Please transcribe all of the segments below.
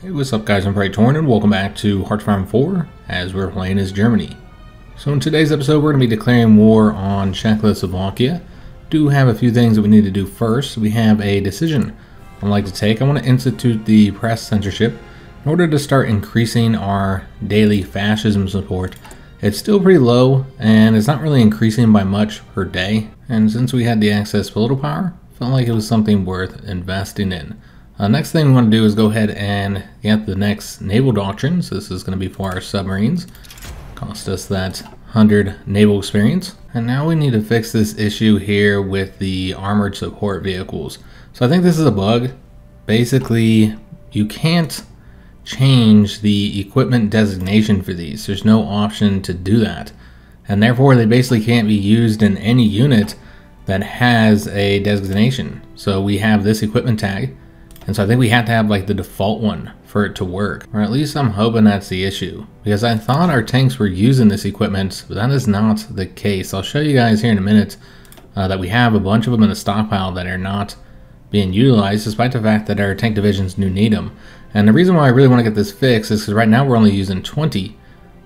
Hey, what's up guys, I'm Praetorian and welcome back to HOI IV as we're playing as Germany. So in today's episode we're going to be declaring war on Czechoslovakia. Do have a few things that we need to do first. We have a decision I'd like to take. I want to institute the press censorship in order to start increasing our daily fascism support. It's still pretty low and it's not really increasing by much per day. And since we had the access to political power, felt like it was something worth investing in. Next thing we want to do is go ahead and get the next naval doctrine. So this is going to be for our submarines. Cost us that 100 naval experience. And now we need to fix this issue here with the armored support vehicles. So I think this is a bug. Basically, you can't change the equipment designation for these. There's no option to do that. And therefore they basically can't be used in any unit that has a designation. So we have this equipment tag. And so I think we have to have like the default one for it to work, or at least I'm hoping that's the issue, because I thought our tanks were using this equipment, but that is not the case. I'll show you guys here in a minute that we have a bunch of them in the stockpile that are not being utilized, despite the fact that our tank divisions do need them. And the reason why I really want to get this fixed is because right now we're only using 20,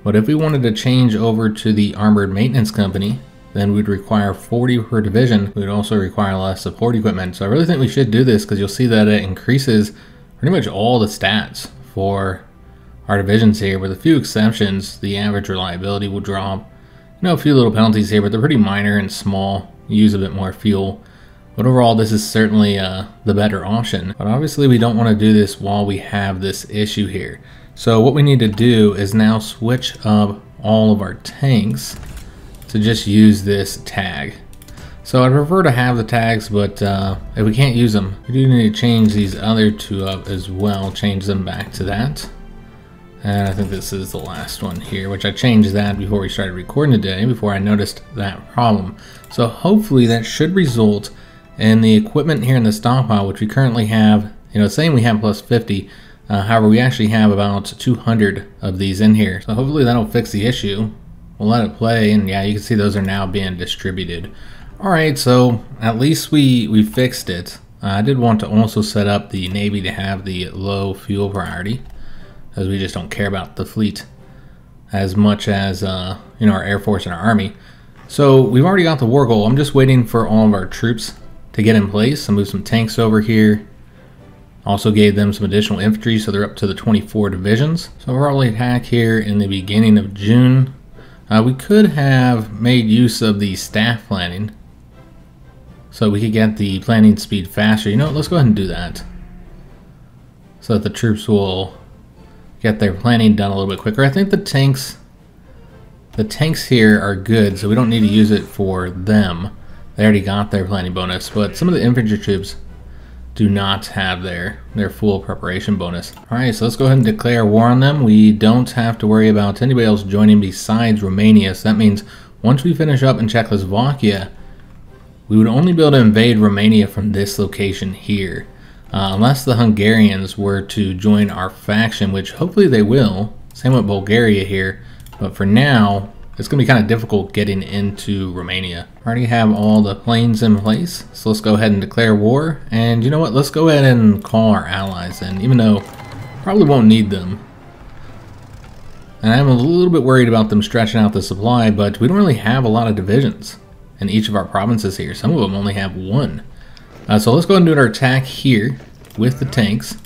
but if we wanted to change over to the armored maintenance company, then we'd require 40 per division. We'd also require less support equipment. So I really think we should do this because you'll see that it increases pretty much all the stats for our divisions here. With a few exceptions, the average reliability will drop. You know, a few little penalties here, but they're pretty minor and small. Use a bit more fuel. But overall, this is certainly the better option. But obviously, we don't want to do this while we have this issue here. So what we need to do is now switch up all of our tanks to just use this tag. So I'd prefer to have the tags, but if we can't use them, we do need to change these other two up as well, change them back to that. And I think this is the last one here, which I changed that before we started recording today, before I noticed that problem. So hopefully that should result in the equipment here in the stockpile, which we currently have, you know, saying we have plus 50, however we actually have about 200 of these in here. So hopefully that'll fix the issue. We'll let it play, and yeah, you can see those are now being distributed. Alright, so at least we fixed it. I did want to also set up the Navy to have the low fuel priority, as we just don't care about the fleet as much as you know, our Air Force and our Army. So we've already got the war goal. I'm just waiting for all of our troops to get in place. I moved some tanks over here. Also gave them some additional infantry, so they're up to the 24 divisions. So we're all attack here in the beginning of June. We could have made use of the staff planning so we could get the planning speed faster. You know what, let's go ahead and do that so that the troops will get their planning done a little bit quicker. I think the tanks here are good, so we don't need to use it for them. They already got their planning bonus, but some of the infantry troops do not have their full preparation bonus. Alright, so let's go ahead and declare war on them. We don't have to worry about anybody else joining besides Romania, so that means once we finish up in Czechoslovakia, we would only be able to invade Romania from this location here. Unless the Hungarians were to join our faction, which hopefully they will. Same with Bulgaria here, but for now, it's going to be kind of difficult getting into Romania. I already have all the planes in place, so let's go ahead and declare war. And you know what, let's go ahead and call our allies in, even though probably won't need them. And I'm a little bit worried about them stretching out the supply, but we don't really have a lot of divisions in each of our provinces here. Some of them only have one. So let's go ahead and do our attack here with the tanks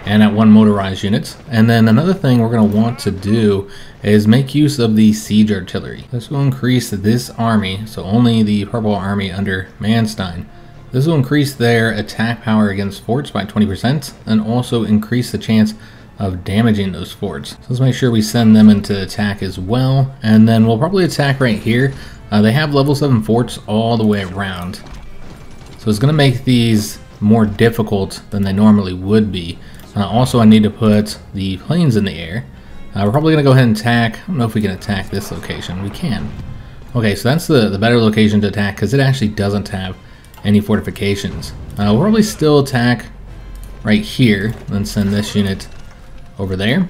and at one motorized unit. And then another thing we're going to want to do is make use of the siege artillery. This will increase this army, so only the Purple Army under Manstein. This will increase their attack power against forts by 20% and also increase the chance of damaging those forts. So let's make sure we send them into attack as well, and then we'll probably attack right here. They have level 7 forts all the way around, so it's going to make these more difficult than they normally would be. Also, I need to put the planes in the air. We're probably going to go ahead and attack. I don't know if we can attack this location. We can. Okay, so that's the better location to attack because it actually doesn't have any fortifications. We'll probably still attack right here, then send this unit over there.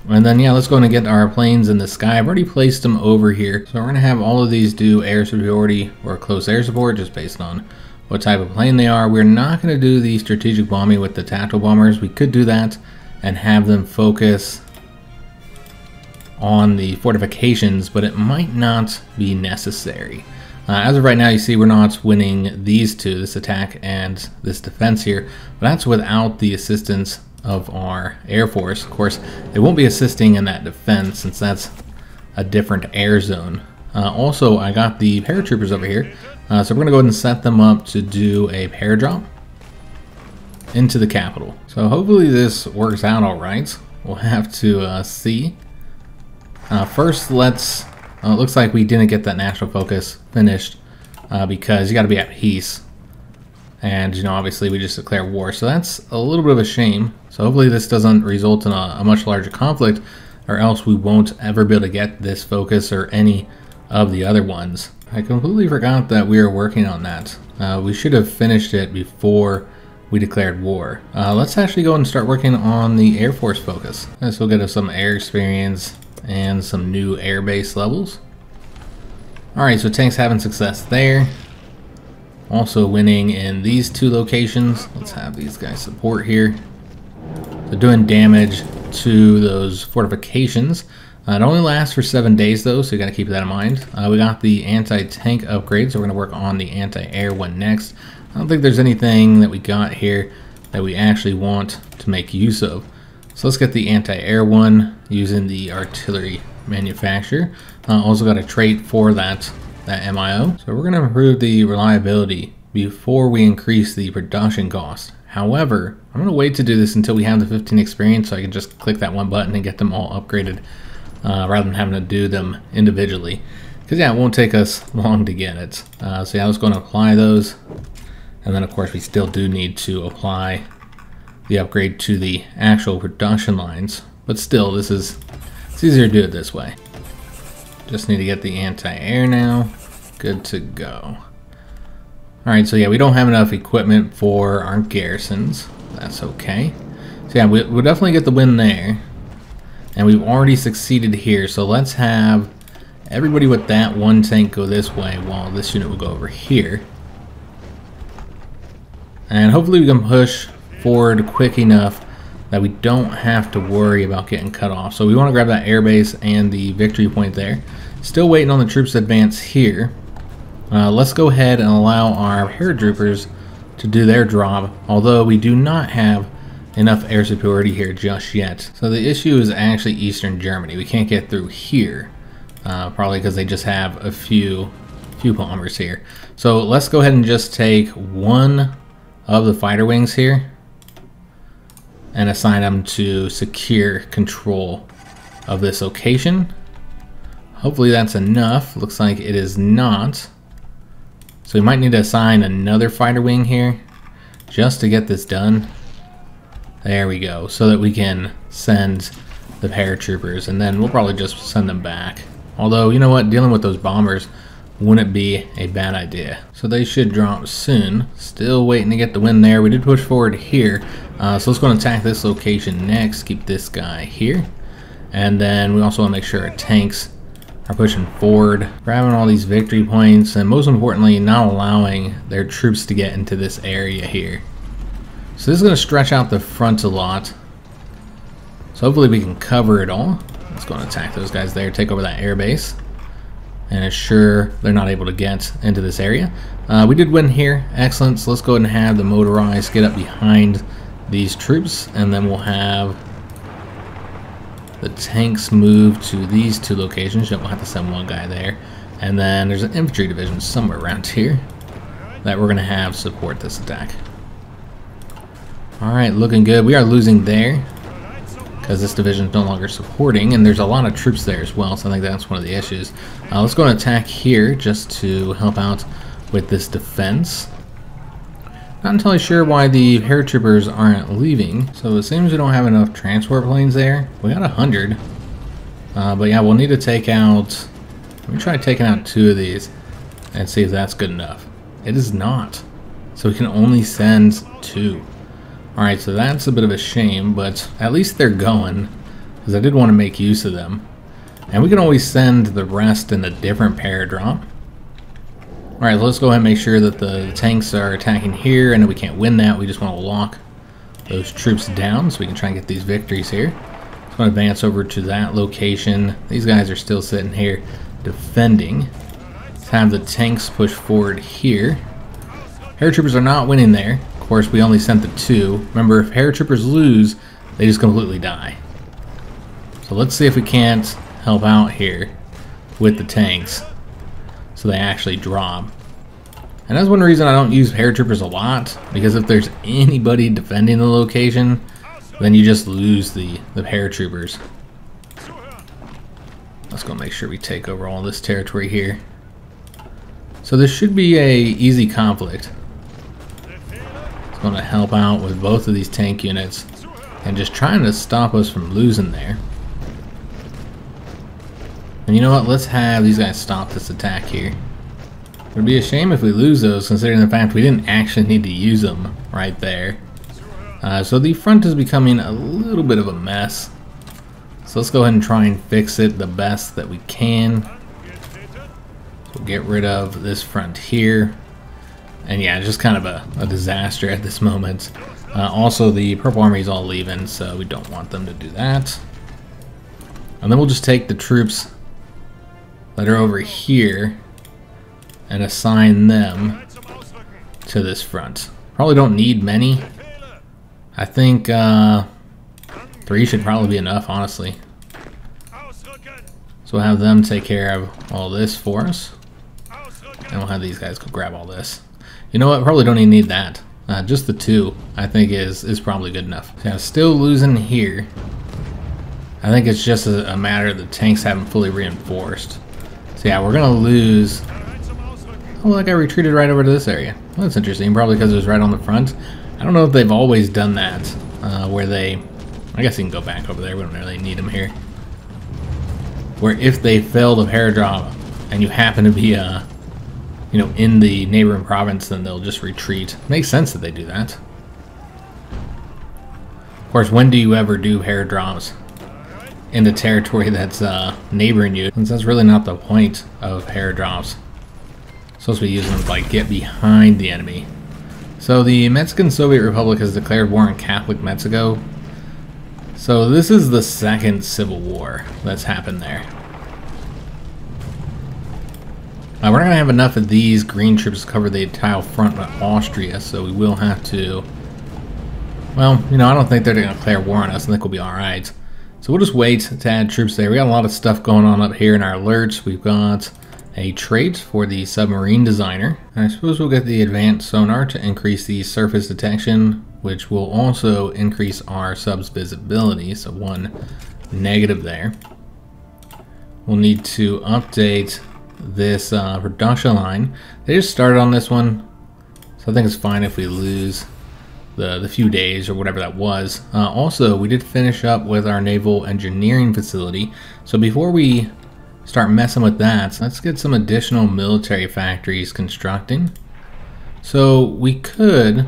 And then, yeah, let's go and get our planes in the sky. I've already placed them over here. So we're going to have all of these do air superiority or close air support just based on what type of plane they are. We're not going to do the strategic bombing with the tactical bombers. We could do that and have them focus on the fortifications, but it might not be necessary. As of right now, you see we're not winning these two, this attack and this defense here, but that's without the assistance of our Air Force. Of course, they won't be assisting in that defense since that's a different air zone. Also, I got the paratroopers over here, so we're going to go ahead and set them up to do a paradrop into the capital. So hopefully this works out all right. We'll have to see. First, let's... it looks like we didn't get that national focus finished because you got to be at peace. And, you know, obviously we just declared war. So that's a little bit of a shame. So hopefully this doesn't result in a much larger conflict, or else we won't ever be able to get this focus or any of the other ones. I completely forgot that we were working on that. We should have finished it before we declared war. Let's actually go and start working on the Air Force focus. This will get us some air experience and some new air base levels. Alright, so tanks having success there. Also winning in these two locations. Let's have these guys support here. So doing damage to those fortifications. It only lasts for 7 days though, so you gotta keep that in mind. We got the anti-tank upgrade, so we're gonna work on the anti-air one next. I don't think there's anything that we got here that we actually want to make use of. So let's get the anti-air one using the artillery manufacturer. Also got a trait for that MIO. So we're going to improve the reliability before we increase the production cost. However, I'm going to wait to do this until we have the 15 experience so I can just click that one button and get them all upgraded rather than having to do them individually. Because yeah, it won't take us long to get it. So yeah, I was going to apply those. And then of course we still do need to apply the upgrade to the actual production lines, but still it's easier to do it this way. Just need to get the anti-air now. Good to go. Alright, so yeah, we don't have enough equipment for our garrisons. That's okay. So yeah, we'll definitely get the win there. And we've already succeeded here, so let's have everybody with that one tank go this way while this unit will go over here. And hopefully we can push forward quick enough that we don't have to worry about getting cut off. So we want to grab that airbase and the victory point there. Still waiting on the troops to advance here. Let's go ahead and allow our paratroopers to do their job, although we do not have enough air superiority here just yet. So the issue is actually Eastern Germany. We can't get through here, probably because they just have a few bombers here. So let's go ahead and just take one of the fighter wings here and assign them to secure control of this location. Hopefully that's enough. Looks like it is not. So we might need to assign another fighter wing here just to get this done. There we go, so that we can send the paratroopers, and then we'll probably just send them back. Although, you know what, dealing with those bombers wouldn't be a bad idea. So they should drop soon. Still waiting to get the win there. We did push forward here. So let's go and attack this location next. Keep this guy here. And then we also want to make sure our tanks are pushing forward, grabbing all these victory points, and most importantly, not allowing their troops to get into this area here. So this is going to stretch out the front a lot. So hopefully we can cover it all. Let's go and attack those guys there, take over that airbase, and ensure they're not able to get into this area. We did win here, excellent. So let's go ahead and have the motorized get up behind these troops, and then we'll have the tanks move to these two locations. We'll have to send one guy there, and then there's an infantry division somewhere around here that we're going to have support this attack. Alright, looking good. We are losing there because this division is no longer supporting, and there's a lot of troops there as well, so I think that's one of the issues. Let's go and attack here just to help out with this defense. Not entirely sure why the paratroopers aren't leaving, so it seems we don't have enough transport planes there. We got 100, but yeah, we'll need to take out, let me try taking out 2 of these and see if that's good enough. It is not, so we can only send 2. Alright, so that's a bit of a shame, but at least they're going, because I did want to make use of them. And we can always send the rest in a different paradrop. Alright, let's go ahead and make sure that the tanks are attacking here. I know we can't win that, we just want to lock those troops down so we can try and get these victories here. I'm going to advance over to that location. These guys are still sitting here defending. Let's have the tanks push forward here. Paratroopers are not winning there. Of course, we only sent the 2. Remember, if paratroopers lose, they just completely die. So let's see if we can't help out here with the tanks so they actually drop. And that's one reason I don't use paratroopers a lot, because if there's anybody defending the location, then you just lose the paratroopers. Let's go make sure we take over all this territory here. So this should be a easy conflict. It's going to help out with both of these tank units and just trying to stop us from losing there. And you know what? Let's have these guys stop this attack here. It would be a shame if we lose those, considering the fact we didn't actually need to use them right there. So the front is becoming a little bit of a mess. So let's go ahead and try and fix it the best that we can. So we'll get rid of this front here. And yeah, it's just kind of a disaster at this moment. Also, the Purple Army is all leaving, so we don't want them to do that. And then we'll just take the troops that are over here and assign them to this front. Probably don't need many. I think 3 should probably be enough, honestly. So we'll have them take care of all this for us. And we'll have these guys go grab all this. You know what? Probably don't even need that. Just the 2, I think, is probably good enough. So, yeah, still losing here. I think it's just a matter of the tanks haven't fully reinforced. So yeah, we're going to lose... Oh, that guy retreated right over to this area. Well, that's interesting, probably because it was right on the front. I don't know if they've always done that, where they... I guess you can go back over there, we don't really need them here. Where if they fail the paradrop, and you happen to be, you know, in the neighboring province, then they'll just retreat. Makes sense that they do that. Of course, when do you ever do paradrops in the territory that's neighboring you? Since that's really not the point of paradrops. Supposed to be using them to like get behind the enemy. So the Mexican Soviet Republic has declared war on Catholic Mexico. So this is the second civil war that's happened there. We're not going to have enough of these green troops to cover the entire front of Austria, so we will have to... Well, you know, I don't think they're going to declare war on us. I think we'll be alright. So we'll just wait to add troops there. We got a lot of stuff going on up here in our alerts. We've got a trait for the submarine designer. And I suppose we'll get the advanced sonar to increase the surface detection, which will also increase our sub's visibility. So 1 negative there. We'll need to update this production line. They just started on this one, so I think it's fine if we lose the few days or whatever that was. Also, we did finish up with our naval engineering facility, so before we start messing with that, let's get some additional military factories constructing. So we could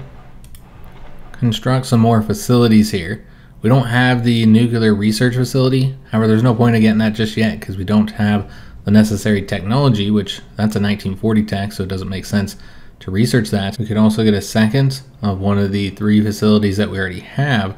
construct some more facilities here. We don't have the nuclear research facility, however there's no point in getting that just yet because we don't have the necessary technology, which that's a 1940 tech, so it doesn't make sense to research that. We could also get a second of one of the 3 facilities that we already have,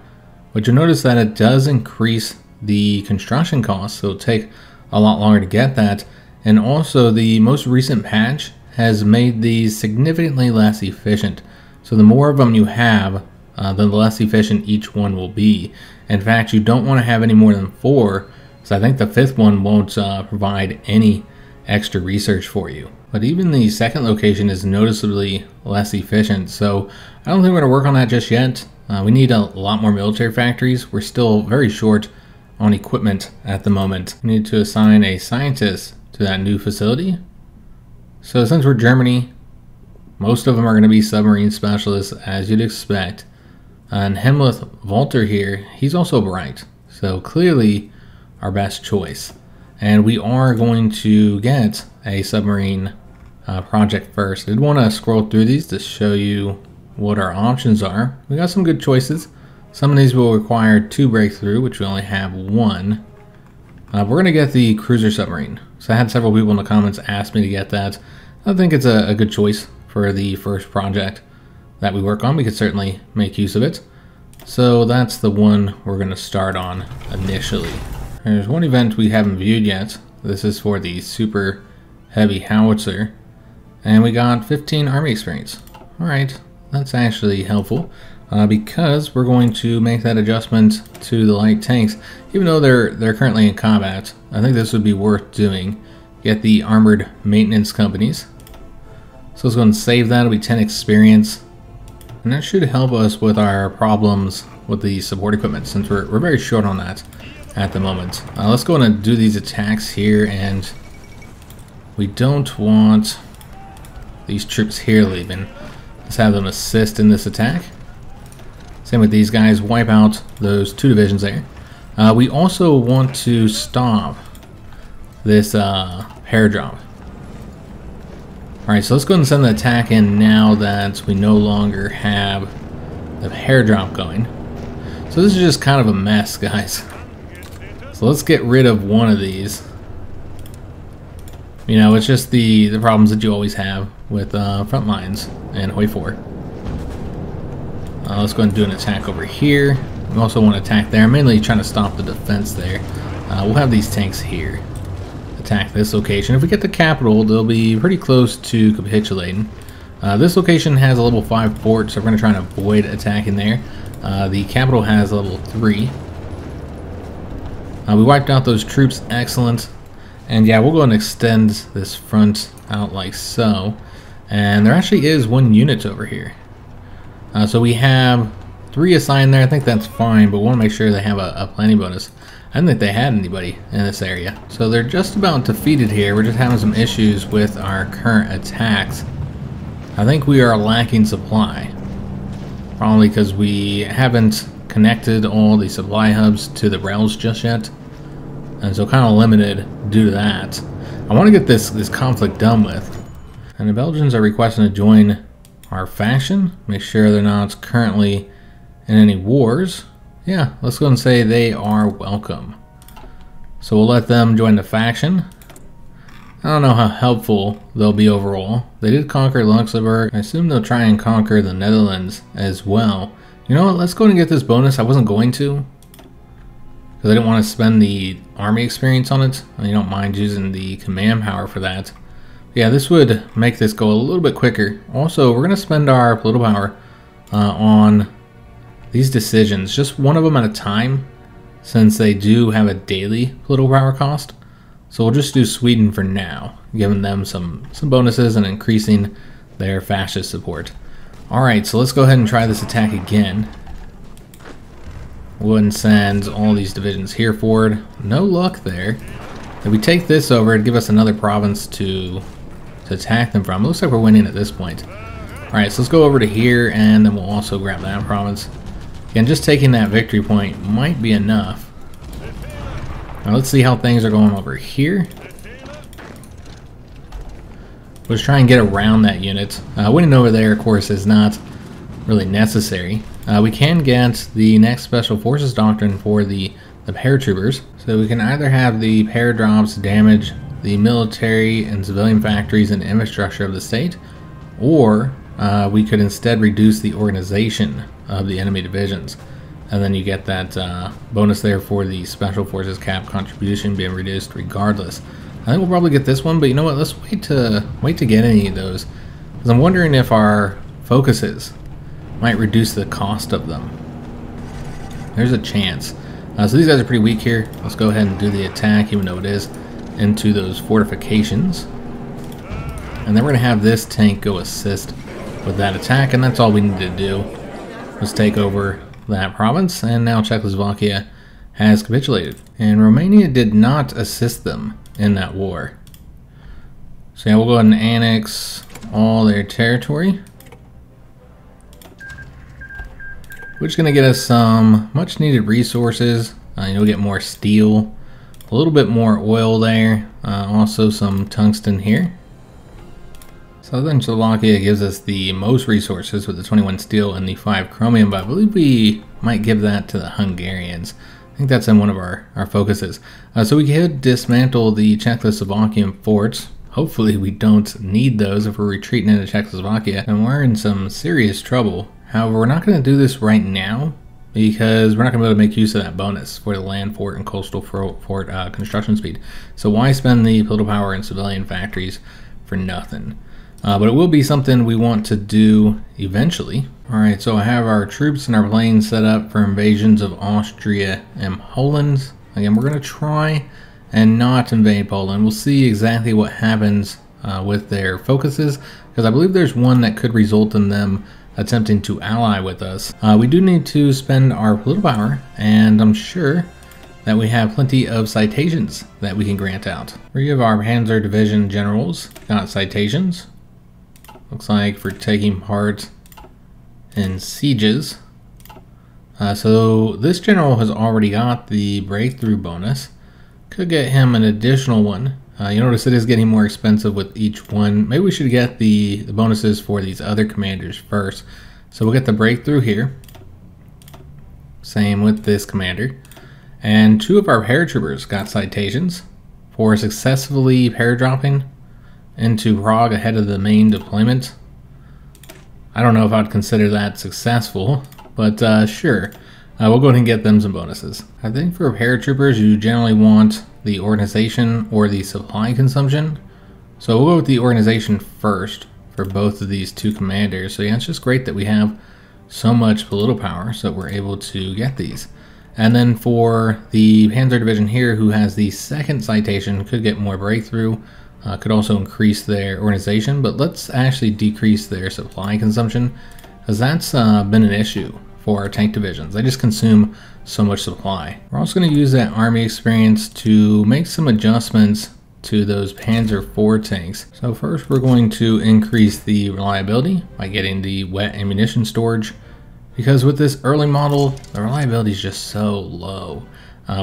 but you'll notice that it does increase the construction costs, so it'll take a lot longer to get that. And also the most recent patch has made these significantly less efficient. So the more of them you have, the less efficient each one will be. In fact, you don't want to have any more than 4, because I think the 5th one won't provide any extra research for you. But even the second location is noticeably less efficient, so I don't think we're going to work on that just yet. We need a lot more military factories. We're still very short on equipment at the moment. We need to assign a scientist to that new facility. So since we're Germany, most of them are going to be submarine specialists, as you'd expect. And Hemleth Walter here, he's also bright, so clearly our best choice. And we are going to get a submarine project first. I did want to scroll through these to show you what our options are. We got some good choices. Some of these will require 2 breakthrough, which we only have 1. We're going to get the cruiser submarine. So I had several people in the comments ask me to get that. I think it's a good choice for the first project that we work on. We could certainly make use of it. So that's the one we're going to start on initially. There's one event we haven't viewed yet. This is for the super heavy howitzer. And we got 15 army experience. Alright, that's actually helpful. Because we're going to make that adjustment to the light tanks. Even though they're currently in combat, I think this would be worth doing. Get the armored maintenance companies. So let's go and save that. It'll be 10 experience. And that should help us with our problems with the support equipment, since we're very short on that at the moment. Let's go and do these attacks here, and we don't want these troops here leaving. Let's have them assist in this attack. Same with these guys, wipe out those 2 divisions there. We also want to stop this airdrop. Alright, so let's go ahead and send the attack in now that we no longer have the airdrop going. So this is just kind of a mess, guys. So let's get rid of one of these. You know, it's just the problems that you always have with front lines and HOI4. Let's go ahead and do an attack over here. We also want to attack there. I'm mainly trying to stop the defense there. We'll have these tanks here attack this location. If we get the capital, they'll be pretty close to capitulating. This location has a level 5 fort, so we're going to try and avoid attacking there. The capital has a level 3. We wiped out those troops, excellent. And yeah, we'll go and extend this front out like so. And there actually is 1 unit over here. So we have 3 assigned there. I think that's fine, but we want to make sure they have a planning bonus. I didn't think they had anybody in this area. So they're just about defeated here. We're just having some issues with our current attacks. I think we are lacking supply. Probably because we haven't connected all the supply hubs to the rails just yet. And so kind of limited due to that. I want to get this conflict done with. And the Belgians are requesting to join our faction. Make sure they're not currently in any wars. Yeah, let's go and say they are welcome. So we'll let them join the faction. I don't know how helpful they'll be overall. They did conquer Luxembourg. I assume they'll try and conquer the Netherlands as well. You know what, let's go and get this bonus. I wasn't going to, because I didn't want to spend the army experience on it. I don't mind using the command power for that. Yeah, this would make this go a little bit quicker. Also, we're going to spend our political power on these decisions, just one of them at a time, since they do have a daily political power cost. So we'll just do Sweden for now, giving them some bonuses and increasing their fascist support. Alright, so let's go ahead and try this attack again. We'll go ahead and send all these divisions here forward. No luck there. If we take this over, it'd give us another province to attack them from. It looks like we're winning at this point. Alright, so let's go over to here, and then we'll also grab that province. Again, just taking that victory point might be enough. Now let's see how things are going over here. Let's try and get around that unit. Winning over there, of course, is not really necessary. We can get the next special forces doctrine for the paratroopers. So we can either have the paradrops damage the military and civilian factories and infrastructure of the state, or we could instead reduce the organization of the enemy divisions. And then you get that bonus there for the special forces cap contribution being reduced regardless. I think we'll probably get this one, but you know what? Let's wait to get any of those, because I'm wondering if our focuses might reduce the cost of them. There's a chance. So these guys are pretty weak here. Let's go ahead and do the attack, even though it is into those fortifications. And then we're going to have this tank go assist with that attack, and that's all we need to do. Let's take over that province, and now Czechoslovakia has capitulated. And Romania did not assist them in that war. So yeah, we'll go ahead and annex all their territory, which is going to get us some much needed resources. You'll get more steel, a little bit more oil there, also some tungsten here. Southern Slovakia gives us the most resources with the 21 steel and the 5 chromium, but I believe we might give that to the Hungarians. I think that's in one of our focuses. So we could dismantle the Czechoslovakian forts. Hopefully we don't need those if we're retreating into Czechoslovakia, and we're in some serious trouble. However, we're not going to do this right now. because we're not going to be able to make use of that bonus for the land fort and coastal fort construction speed. So why spend the political power in civilian factories for nothing? But it will be something we want to do eventually. Alright, so I have our troops and our planes set up for invasions of Austria and Poland. Again, we're going to try and not invade Poland. We'll see exactly what happens with their focuses, because I believe there's one that could result in them attempting to ally with us. We do need to spend our political power, and I'm sure that we have plenty of citations that we can grant out. 3 of our Panzer Division generals got citations. Looks like for taking part in sieges. So this general has already got the breakthrough bonus. Could get him an additional one. You notice it is getting more expensive with each one. Maybe we should get the bonuses for these other commanders first. So we'll get the breakthrough here. Same with this commander. And 2 of our paratroopers got citations for successfully paradropping into Prague ahead of the main deployment. I don't know if I'd consider that successful, but sure. We'll go ahead and get them some bonuses. I think for paratroopers, you generally want the organization or the supply consumption. So we'll go with the organization first for both of these 2 commanders. So yeah, it's just great that we have so much political power so we're able to get these. And then for the Panzer Division here, who has the 2nd citation, could get more breakthrough. Could also increase their organization, but let's actually decrease their supply consumption, because that's been an issue for our tank divisions. They just consume so much supply. We're also going to use that army experience to make some adjustments to those Panzer IV tanks. So first we're going to increase the reliability by getting the wet ammunition storage, because with this early model, the reliability is just so low.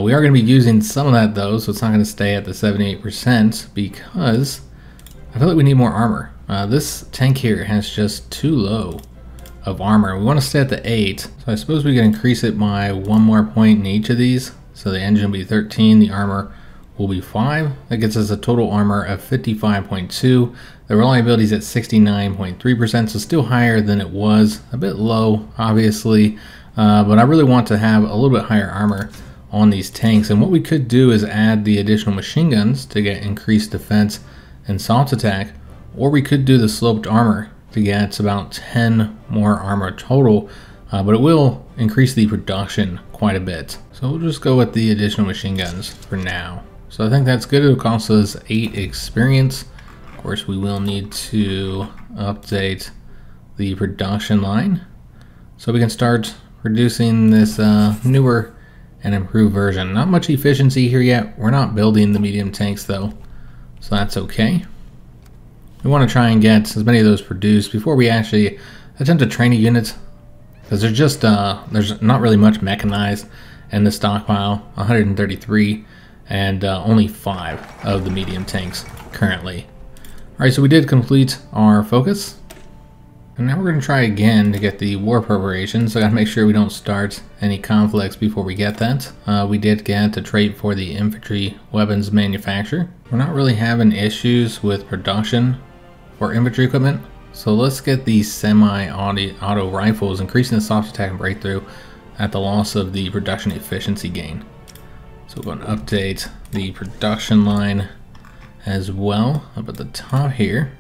We are going to be using some of that though, so it's not going to stay at the 78% because I feel like we need more armor. This tank here has just too low of armor. We want to stay at the 8, so I suppose we can increase it by 1 more point in each of these. So the engine will be 13, the armor will be 5. That gets us a total armor of 55.2. The reliability is at 69.3%, so still higher than it was. A bit low, obviously, but I really want to have a little bit higher armor on these tanks. And what we could do is add the additional machine guns to get increased defense and assault attack, or we could do the sloped armor to get about 10 more armor total, but it will increase the production quite a bit. So we'll just go with the additional machine guns for now. So I think that's good. It'll cost us 8 experience. Of course, we will need to update the production line so we can start producing this newer and improved version. Not much efficiency here yet. We're not building the medium tanks though, so that's okay. We want to try and get as many of those produced before we actually attempt to train a unit, because there's just there's not really much mechanized in the stockpile. 133 and only 5 of the medium tanks currently. Alright, so we did complete our focus. And now we're going to try again to get the war preparations. So I got to make sure we don't start any conflicts before we get that. We did get a trait for the infantry weapons manufacturer. We're not really having issues with production for infantry equipment. So let's get the semi-auto rifles, increasing the soft attack and breakthrough at the loss of the production efficiency gain. So we're going to update the production line as well up at the top here.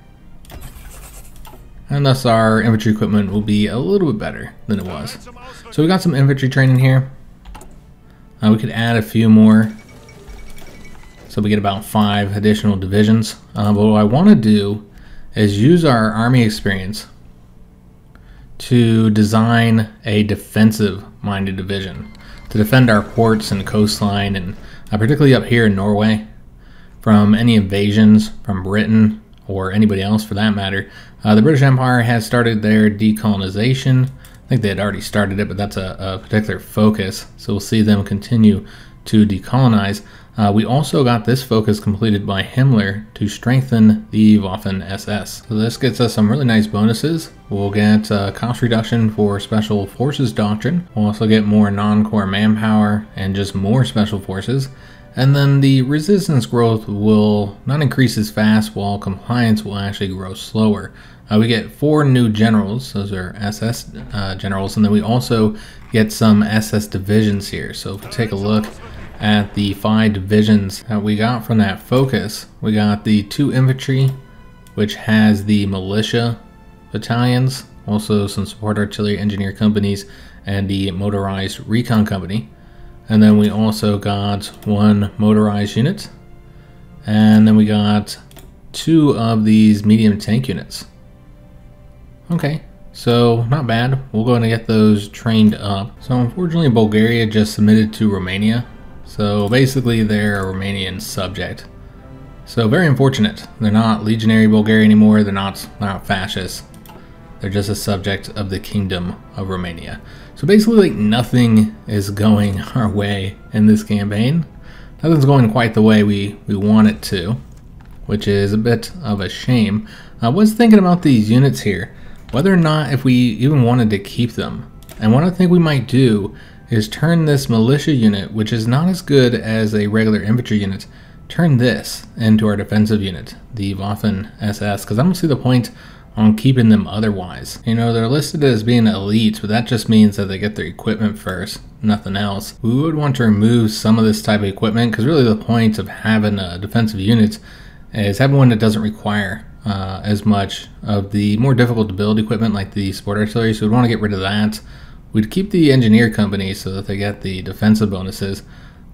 And thus our infantry equipment will be a little bit better than it was. So we got some infantry training here. We could add a few more, so we get about 5 additional divisions. But what I want to do is use our army experience to design a defensive-minded division to defend our ports and coastline, and particularly up here in Norway, from any invasions from Britain or anybody else for that matter. The British Empire has started their decolonization. I think they had already started it, but that's a particular focus. So we'll see them continue to decolonize. We also got this focus completed by Himmler to strengthen the Waffen SS. So this gets us some really nice bonuses. We'll get cost reduction for Special Forces Doctrine. We'll also get more non-core manpower and just more Special Forces. And then the resistance growth will not increase as fast, while compliance will actually grow slower. We get 4 new generals, those are SS generals, and then we also get some SS divisions here. So if we take a look at the 5 divisions that we got from that focus, we got the 2 infantry, which has the militia battalions, also some support artillery engineer companies, and the motorized recon company. And then we also got 1 motorized unit, and then we got 2 of these medium tank units. Okay, so not bad. We'll go ahead and get those trained up. So unfortunately Bulgaria just submitted to Romania. So basically they're a Romanian subject. So very unfortunate. They're not legionary Bulgaria anymore. They're not fascist. They're just a subject of the Kingdom of Romania. So basically, like, nothing is going our way in this campaign. Nothing's going quite the way we want it to, which is a bit of a shame. I was thinking about these units here, whether or not if we even wanted to keep them. And what I think we might do is turn this militia unit, which is not as good as a regular infantry unit, turn this into our defensive unit, the Waffen SS, because I don't see the point on keeping them otherwise. You know, they're listed as being elites, but that just means that they get their equipment first, nothing else. We would want to remove some of this type of equipment, because really the point of having a defensive unit is having one that doesn't require as much of the more difficult to build equipment like the support artillery, so we'd want to get rid of that. We'd keep the engineer company so that they get the defensive bonuses.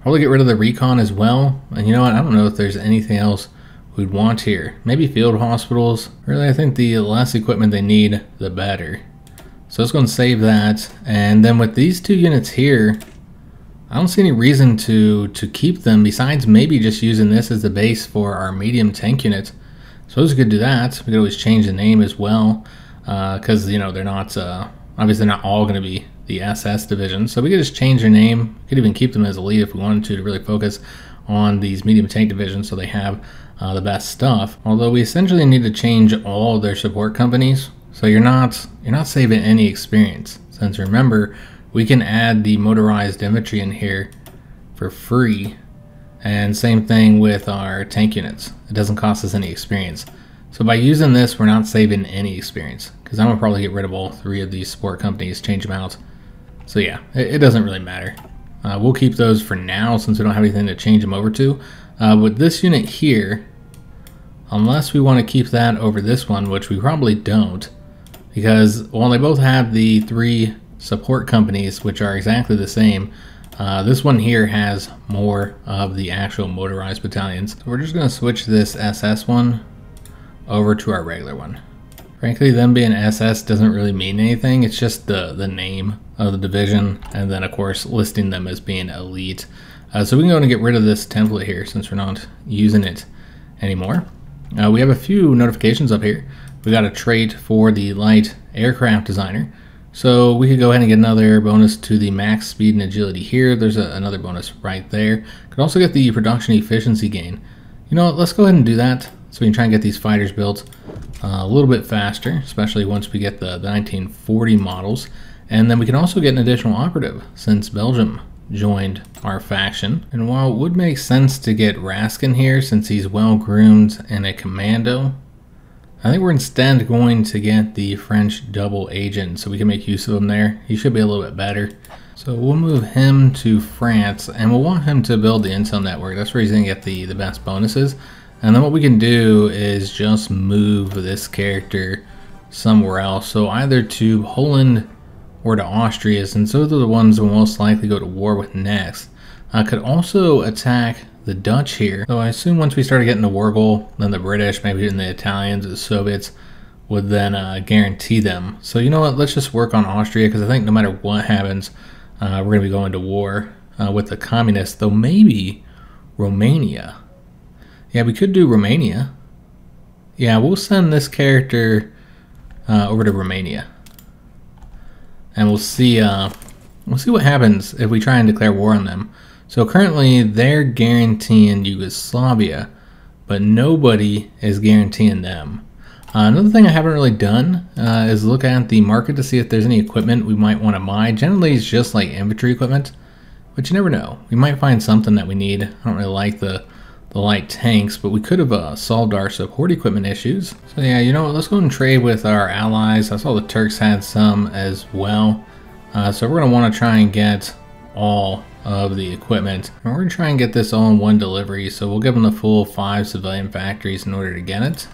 Probably get rid of the recon as well, and you know what, I don't know if there's anything else we'd want here. Maybe field hospitals. Really, I think the less equipment they need, the better. So let's go and save that. And then with these 2 units here, I don't see any reason to keep them besides maybe just using this as the base for our medium tank unit. So we could do that. We could always change the name as well, because you know they're not obviously not all going to be the SS division. So we could just change their name. We could even keep them as elite if we wanted to really focus on these medium tank divisions so they have the best stuff. Although we essentially need to change all of their support companies, so you're not saving any experience. Since remember, we can add the motorized infantry in here for free, and same thing with our tank units. It doesn't cost us any experience. So by using this, we're not saving any experience, because I'm gonna probably get rid of all 3 of these support companies, change them out. So yeah, it doesn't really matter. We'll keep those for now since we don't have anything to change them over to. With this unit here, unless we want to keep that over this one, which we probably don't, because while they both have the 3 support companies, which are exactly the same, this one here has more of the actual motorized battalions. So we're just going to switch this SS one over to our regular one. Frankly, them being SS doesn't really mean anything. It's just the name of the division, and then of course listing them as being elite. So we can go and get rid of this template here since we're not using it anymore. We have a few notifications up here. We got a trait for the light aircraft designer. So we could go ahead and get another bonus to the max speed and agility here. There's another bonus right there. Could also get the production efficiency gain. You know what, let's go ahead and do that so we can try and get these fighters built a little bit faster, especially once we get the 1940 models. And then we can also get an additional operative since Belgium joined our faction. And while it would make sense to get Raskin here since he's well groomed and a commando, I think we're instead going to get the French double agent so we can make use of him there. He should be a little bit better. So we'll move him to France, and we'll want him to build the intel network. That's where he's going to get the best bonuses. And then what we can do is just move this character somewhere else. So either to Poland or to Austria, since those are the ones we'll most likely go to war with next. Could also attack the Dutch here. So I assume once we started getting the war goal, then the British, maybe even the Italians, the Soviets, would then guarantee them. So you know what, let's just work on Austria, because I think no matter what happens, we're going to be going to war with the communists, though maybe Romania. Yeah, we could do Romania. Yeah, we'll send this character over to Romania. And we'll see what happens if we try and declare war on them. So currently they're guaranteeing Yugoslavia, but nobody is guaranteeing them. Another thing I haven't really done is look at the market to see if there's any equipment we might want to buy. Generally it's just like infantry equipment, but you never know. We might find something that we need. I don't really like the light tanks, but we could have solved our support equipment issues. So yeah, you know what, let's go and trade with our allies. I saw the Turks had some as well. So we're going to want to try and get all of the equipment, and we're going to try and get this all in one delivery. So we'll give them the full 5 civilian factories in order to get it.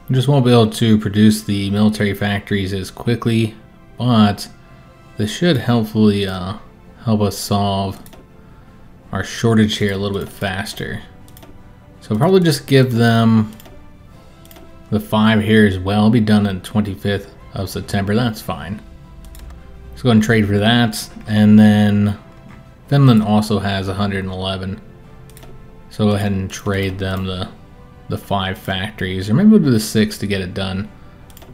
We just won't be able to produce the military factories as quickly, but this should helpfully help us solve our shortage here a little bit faster. So we'll probably just give them the 5 here as well. It'll be done on the 25th of September. That's fine. Let's go ahead and trade for that. And then Finland also has 111. So go ahead and trade them the 5 factories. Or maybe we'll do the 6 to get it done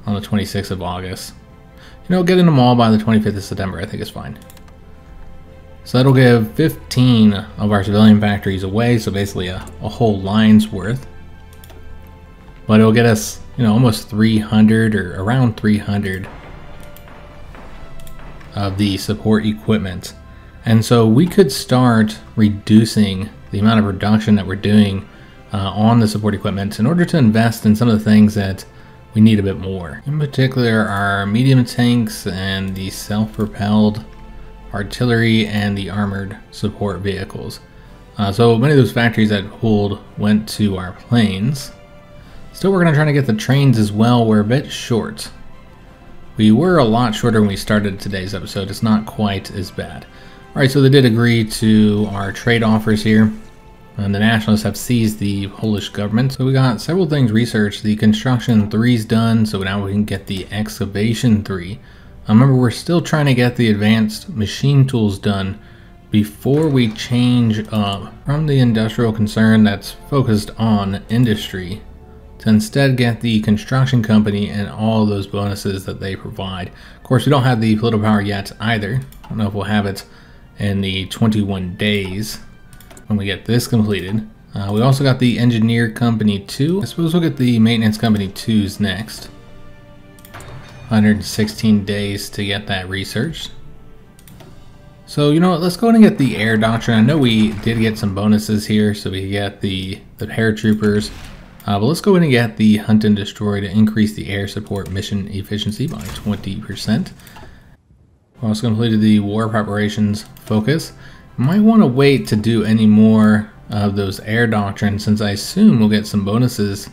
on the 26th of August. You know, getting them all by the 25th of September I think is fine. So that'll give 15 of our civilian factories away, so basically a whole line's worth. But it'll get us, you know, almost 300 or around 300 of the support equipment. And so we could start reducing the amount of production that we're doing on the support equipment in order to invest in some of the things that we need a bit more. In particular, our medium tanks and the self-propelled artillery and the armored support vehicles. So many of those factories that pulled went to our planes. Still working on trying to get the trains as well. We're a bit short. We were a lot shorter when we started today's episode. It's not quite as bad. Alright, so they did agree to our trade offers here. And the nationalists have seized the Polish government. So we got several things researched. The construction 3's done, so now we can get the excavation 3. Remember, we're still trying to get the advanced machine tools done before we change up from the industrial concern that's focused on industry to instead get the construction company and all those bonuses that they provide. Of course, we don't have the political power yet either. I don't know if we'll have it in the 21 days when we get this completed. We also got the engineer company 2. I suppose we'll get the maintenance company 2s next. 116 days to get that researched. So, you know what, let's go ahead and get the air doctrine. I know we did get some bonuses here, so we get the paratroopers. But let's go ahead and get the hunt and destroy to increase the air support mission efficiency by 20%. We also completed the war preparations focus. Might want to wait to do any more of those air doctrines, since I assume we'll get some bonuses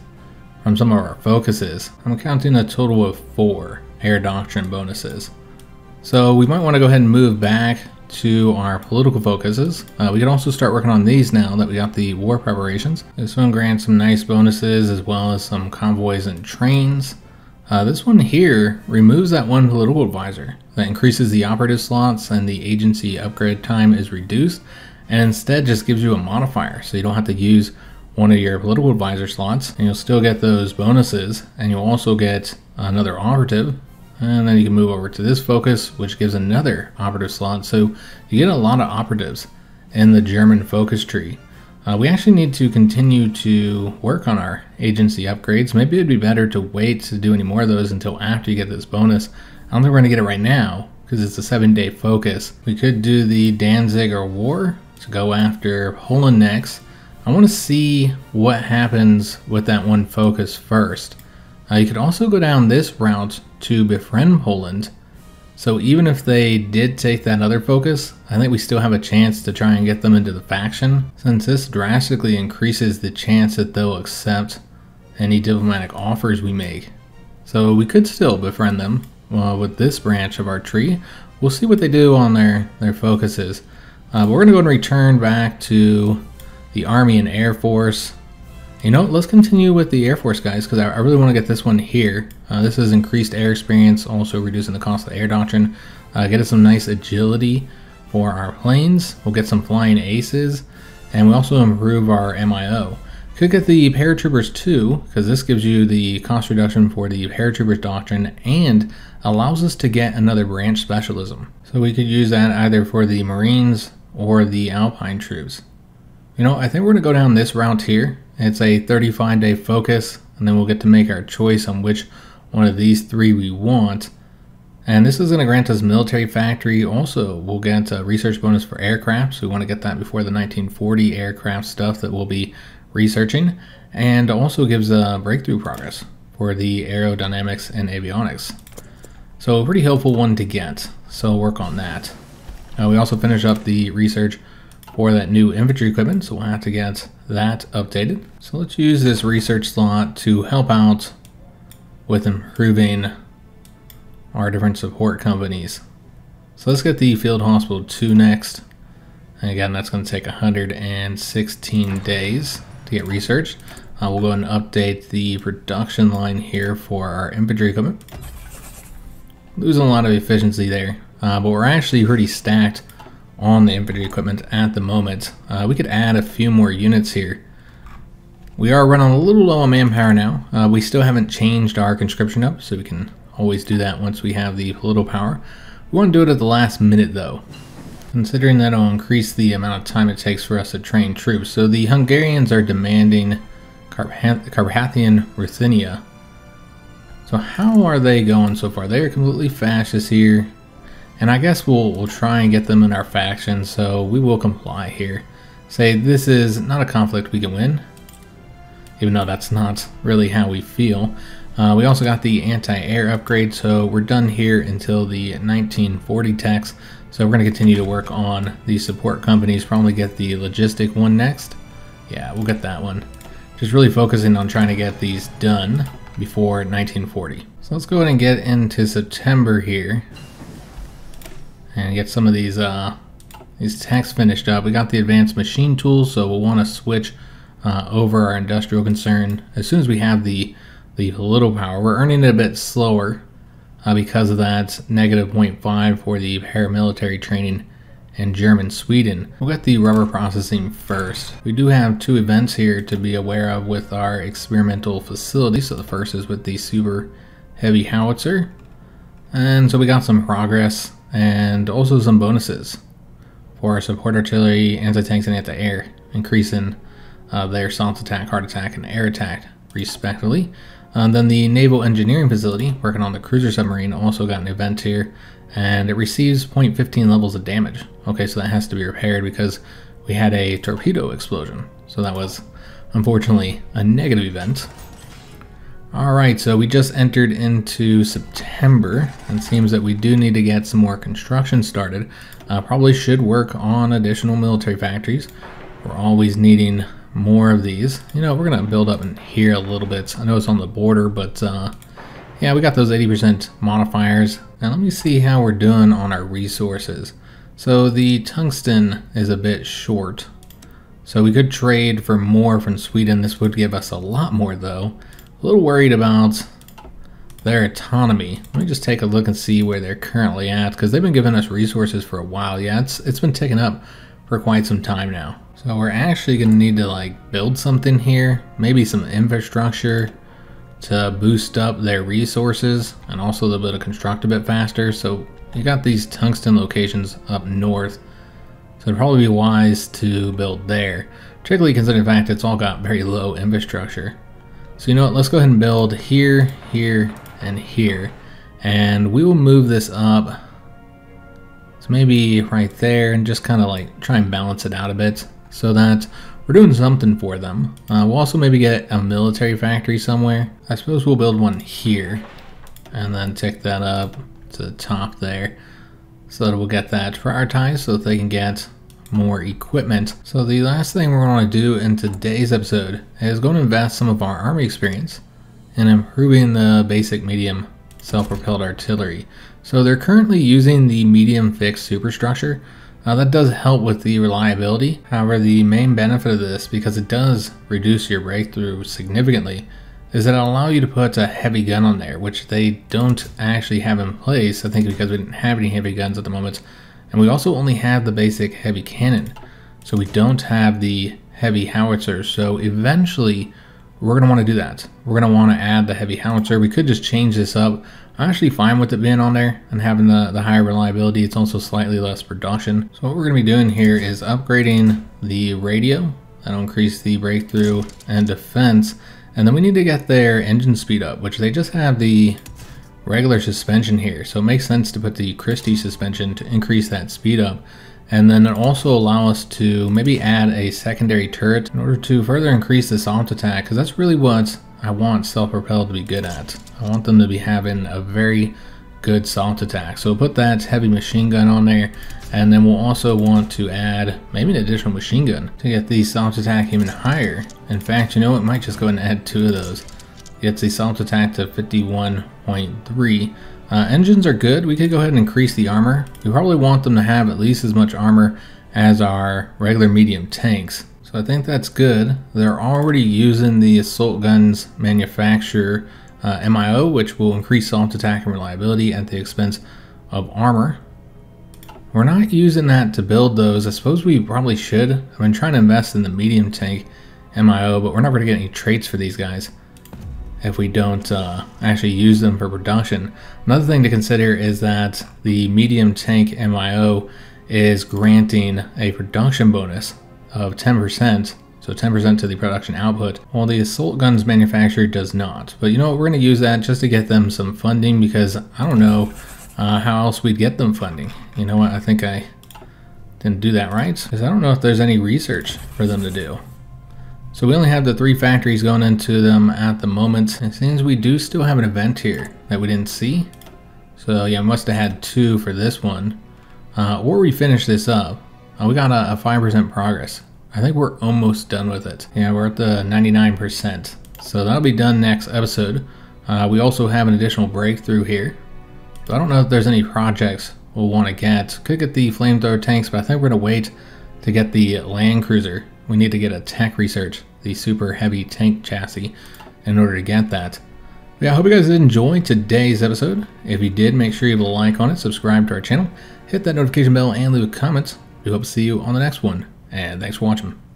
from some of our focuses. I'm counting a total of 4 air doctrine bonuses. So we might want to go ahead and move back to our political focuses. We can also start working on these now that we got the war preparations. This one grants some nice bonuses as well as some convoys and trains. This one here removes that one political advisor. That increases the operative slots and the agency upgrade time is reduced, and instead just gives you a modifier, so you don't have to use one of your political advisor slots, and you'll still get those bonuses, and you'll also get another operative, and then you can move over to this focus, which gives another operative slot. So you get a lot of operatives in the German focus tree. We actually need to continue to work on our agency upgrades. Maybe it'd be better to wait to do any more of those until after you get this bonus. I don't think we're going to get it right now because it's a 7-day focus. We could do the Danziger War to go after Poland next. I want to see what happens with that one focus first. You could also go down this route to befriend Poland. So even if they did take that other focus, I think we still have a chance to try and get them into the faction, since this drastically increases the chance that they'll accept any diplomatic offers we make. So we could still befriend them with this branch of our tree. We'll see what they do on their focuses. But we're going to go and return back to the Army and Air Force. You know, let's continue with the Air Force, guys, because I really want to get this one here. This is increased air experience, also reducing the cost of the air doctrine. Get us some nice agility for our planes. We'll get some flying aces, and we also improve our MIO. Could get the paratroopers too, because this gives you the cost reduction for the paratroopers doctrine and allows us to get another branch specialism. So we could use that either for the Marines or the Alpine troops. You know, I think we're going to go down this route here. It's a 35-day focus, and then we'll get to make our choice on which one of these 3 we want. And this is going to grant us military factory. Also, we'll get a research bonus for aircraft, so we want to get that before the 1940 aircraft stuff that we'll be researching. And also gives a breakthrough progress for the aerodynamics and avionics. So a pretty helpful one to get, so we'll work on that. We also finished up the research for that new infantry equipment, so we'll have to get that updated. So let's use this research slot to help out with improving our different support companies. So let's get the Field Hospital 2 next. And again, that's going to take 116 days to get researched. We'll go ahead and update the production line here for our infantry equipment. Losing a lot of efficiency there, but we're actually pretty stacked on the infantry equipment at the moment. We could add a few more units here. We are running a little low on manpower now. We still haven't changed our conscription up, so we can always do that once we have the political power. We want to do it at the last minute though, considering that it'll increase the amount of time it takes for us to train troops. So the Hungarians are demanding Carpathian Ruthenia. So how are they going so far? They are completely fascist here, and I guess we'll try and get them in our faction, so we will comply here. Say this is not a conflict we can win, even though that's not really how we feel. We also got the anti-air upgrade, so we're done here until the 1940 tax. So we're going to continue to work on the support companies, probably get the logistic one next. Yeah, we'll get that one. Just really focusing on trying to get these done before 1940. So let's go ahead and get into September here and get some of these techs finished up. We got the advanced machine tools, so we'll want to switch over our industrial concern as soon as we have the political power. We're earning it a bit slower because of that -0.5 for the paramilitary training in German Sweden. We'll get the rubber processing first. We do have 2 events here to be aware of with our experimental facility. So the first is with the super heavy howitzer, and so we got some progress and also some bonuses for our support artillery, anti-tanks, and anti-air, increasing their soft attack, hard attack, and air attack respectively. Then the naval engineering facility, working on the cruiser submarine, also got an event here, and it receives 0.15 levels of damage. Okay, so that has to be repaired because we had a torpedo explosion. So that was unfortunately a negative event. Alright, so we just entered into September, and it seems that we do need to get some more construction started. Probably should work on additional military factories. We're always needing more of these. You know, we're going to build up in here a little bit. I know it's on the border, but yeah, we got those 80% modifiers. Now let me see how we're doing on our resources. So the tungsten is a bit short, so we could trade for more from Sweden. This would give us a lot more though. A little worried about their autonomy. Let me just take a look and see where they're currently at, because they've been giving us resources for a while. Yeah, it's been ticking up for quite some time now. So we're actually going to need to like build something here, maybe some infrastructure to boost up their resources, and also they'll be able to construct a bit faster. So you got these tungsten locations up north, so it'd probably be wise to build there, particularly considering the fact it's all got very low infrastructure. So you know what, let's go ahead and build here, here, and here, and we will move this up. So maybe right there, and just kind of like try and balance it out a bit so that we're doing something for them. We'll also maybe get a military factory somewhere. I suppose we'll build one here and then take that up to the top there so that we'll get that prioritized so that they can get more equipment. So the last thing we're going to do in today's episode is going to invest some of our army experience in improving the basic medium self-propelled artillery. So they're currently using the medium fixed superstructure. That does help with the reliability. However, the main benefit of this, because it does reduce your breakthrough significantly, is that it'll allow you to put a heavy gun on there, which they don't actually have in place, I think because we didn't have any heavy guns at the moment. And we also only have the basic heavy cannon, so we don't have the heavy howitzer. So eventually we're going to want to do that. We're going to want to add the heavy howitzer. We could just change this up. I'm actually fine with it being on there and having the higher reliability. It's also slightly less production. So what we're going to be doing here is upgrading the radio. That'll increase the breakthrough and defense. And then we need to get their engine speed up, which they just have the regular suspension here. So it makes sense to put the Christie suspension to increase that speed up. And then it'll also allow us to maybe add a secondary turret in order to further increase the soft attack, because that's really what I want self-propelled to be good at. I want them to be having a very good assault attack. So we'll put that heavy machine gun on there, and then we'll also want to add maybe an additional machine gun to get the assault attack even higher. In fact, you know what, might just go ahead and add 2 of those. Gets the assault attack to 51.3. Engines are good. We could go ahead and increase the armor. We probably want them to have at least as much armor as our regular medium tanks. So I think that's good. They're already using the assault guns manufacturer MIO, which will increase assault attack and reliability at the expense of armor. We're not using that to build those. I suppose we probably should. I've been trying to invest in the medium tank MIO, but we're not going to get any traits for these guys if we don't actually use them for production. Another thing to consider is that the medium tank MIO is granting a production bonus of 10%, so 10% to the production output, while the assault guns manufacturer does not. But you know what, we're going to use that just to get them some funding, because I don't know how else we'd get them funding. You know what, I think I didn't do that right, because I don't know if there's any research for them to do. So we only have the 3 factories going into them at the moment. It seems we do still have an event here that we didn't see. So yeah, must have had 2 for this one. Or we finish this up. We got a 5% progress. I think we're almost done with it. Yeah, we're at the 99%. So that'll be done next episode. We also have an additional breakthrough here. So I don't know if there's any projects we'll want to get. Could get the flamethrower tanks, but I think we're going to wait to get the land cruiser. We need to get a tech research, the super heavy tank chassis, in order to get that. But yeah, I hope you guys did enjoy today's episode. If you did, make sure you leave a like on it, subscribe to our channel, hit that notification bell, and leave a comment. We hope to see you on the next one, and thanks for watching.